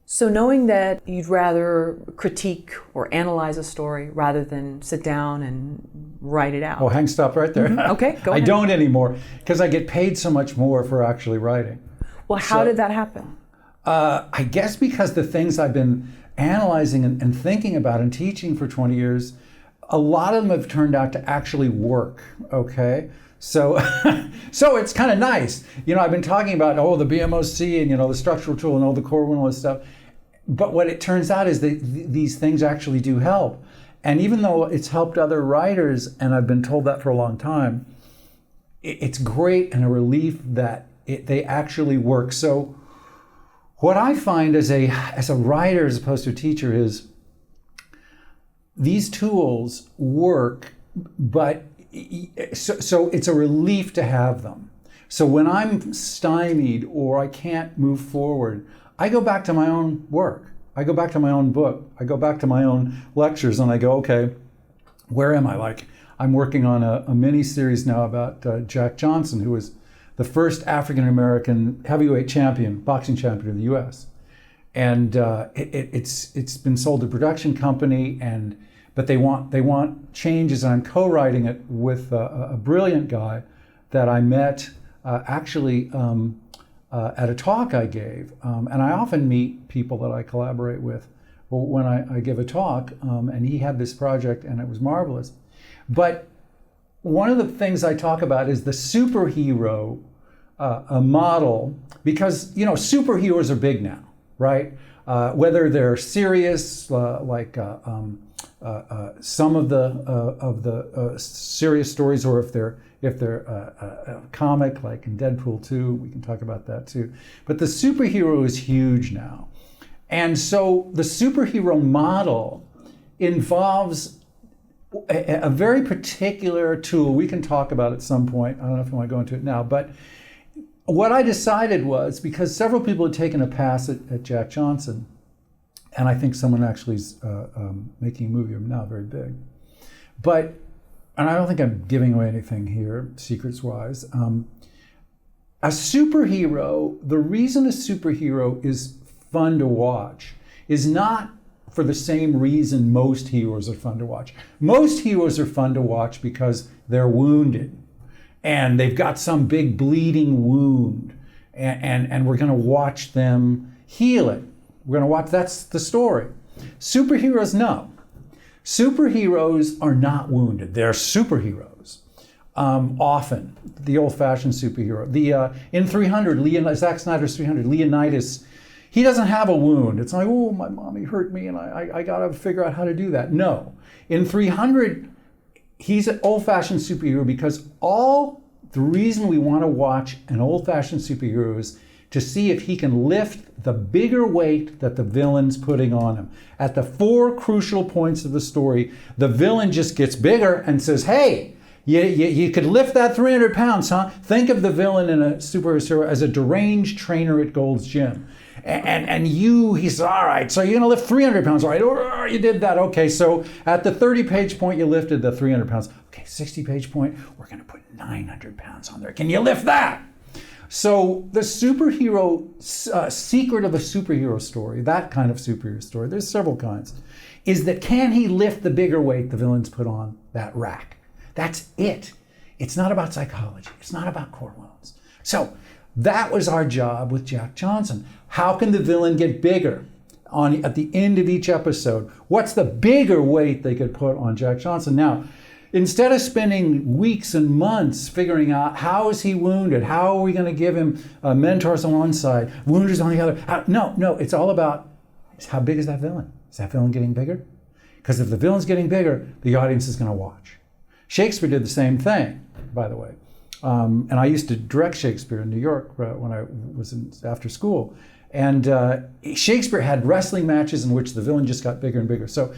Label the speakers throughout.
Speaker 1: So knowing that you'd rather critique or analyze a story rather than sit down and write it out.
Speaker 2: Oh, stop right there.
Speaker 1: Mm-hmm. Okay, go ahead.
Speaker 2: I don't anymore because I get paid so much more for actually writing.
Speaker 1: Well, how did that happen?
Speaker 2: I guess because the things I've been analyzing and thinking about and teaching for 20 years, a lot of them have turned out to actually work, okay? So so it's kind of nice. I've been talking about, the BMOC and, the structural tool and all the core and all this stuff. But what it turns out is that these things actually do help. And even though it's helped other writers, and I've been told that for a long time, it's great and a relief that they actually work. So what I find as a writer, as opposed to a teacher, is these tools work, but so it's a relief to have them. So when I'm stymied or I can't move forward, I go back to my own work. I go back to my own book. I go back to my own lectures and I go, okay, where am I? I'm working on a mini series now about Jack Johnson, who was the first African-American heavyweight boxing champion of the US. And it's been sold to a production company, but they want changes, and I'm co-writing it with a brilliant guy that I met at a talk I gave. And I often meet people that I collaborate with when I give a talk, and he had this project and it was marvelous. But one of the things I talk about is the superhero model, because superheroes are big now, right? Whether they're serious, like some of the serious stories, or if they're comic, like in Deadpool 2, we can talk about that too. But the superhero is huge now. And so the superhero model involves a very particular tool we can talk about at some point. I don't know if I want to go into it now, but what I decided was, because several people had taken a pass at Jack Johnson, and I think someone actually is making a movie of him now, very big. And I don't think I'm giving away anything here, secrets-wise. A superhero, the reason a superhero is fun to watch is not for the same reason most heroes are fun to watch. Most heroes are fun to watch because they're wounded and they've got some big bleeding wound, and we're going to watch them heal it. We're going to watch, that's the story. Superheroes, no. Superheroes are not wounded. They're superheroes. Often, the old-fashioned superhero. In 300, Zack Snyder's 300, Leonidas, he doesn't have a wound. It's like, oh, my mommy hurt me and I got to figure out how to do that. No. In 300, he's an old-fashioned superhero because the reason we want to watch an old-fashioned superhero is to see if he can lift the bigger weight that the villain's putting on him. At the 4 crucial points of the story, the villain just gets bigger and says, hey, you could lift that 300 pounds, huh? Think of the villain in a superhero as a deranged trainer at Gold's Gym. And he says, all right, so you're going to lift 300 pounds. All right, oh, you did that. Okay, so at the 30-page point, you lifted the 300 pounds. Okay, 60-page point, we're going to put 900 pounds on there. Can you lift that? So the superhero, secret of a superhero story, that kind of superhero story, there's several kinds, is that can he lift the bigger weight the villains put on that rack? That's it. It's not about psychology. It's not about core wounds. So that was our job with Jack Johnson. How can the villain get bigger at the end of each episode? What's the bigger weight they could put on Jack Johnson? Now, instead of spending weeks and months figuring out how is he wounded, how are we going to give him mentors on one side, wounders on the other? No, it's all about how big is that villain? Is that villain getting bigger? Because if the villain's getting bigger, the audience is going to watch. Shakespeare did the same thing, by the way. And I used to direct Shakespeare in New York when I was after school. And Shakespeare had wrestling matches in which the villain just got bigger and bigger. So,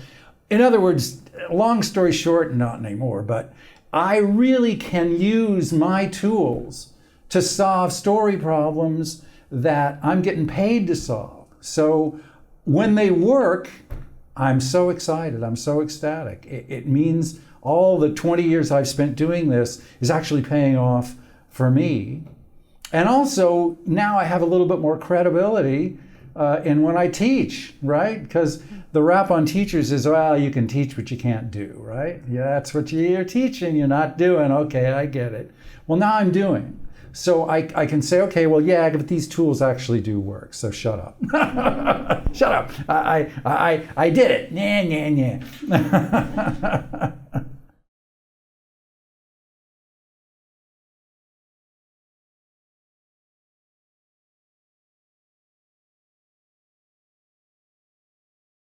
Speaker 2: in other words, long story short, not anymore, but I really can use my tools to solve story problems that I'm getting paid to solve. So when they work, I'm so excited, I'm so ecstatic. It means all the 20 years I've spent doing this is actually paying off for me. And also, now I have a little bit more credibility and when I teach, right? Because the rap on teachers is, well, you can teach what you can't do, right? Yeah, that's what you're teaching, you're not doing. Okay, I get it. Well, now I'm doing. So I can say, okay, well, yeah, but these tools actually do work. So shut up. Shut up. I did it. Nah, nah, nah.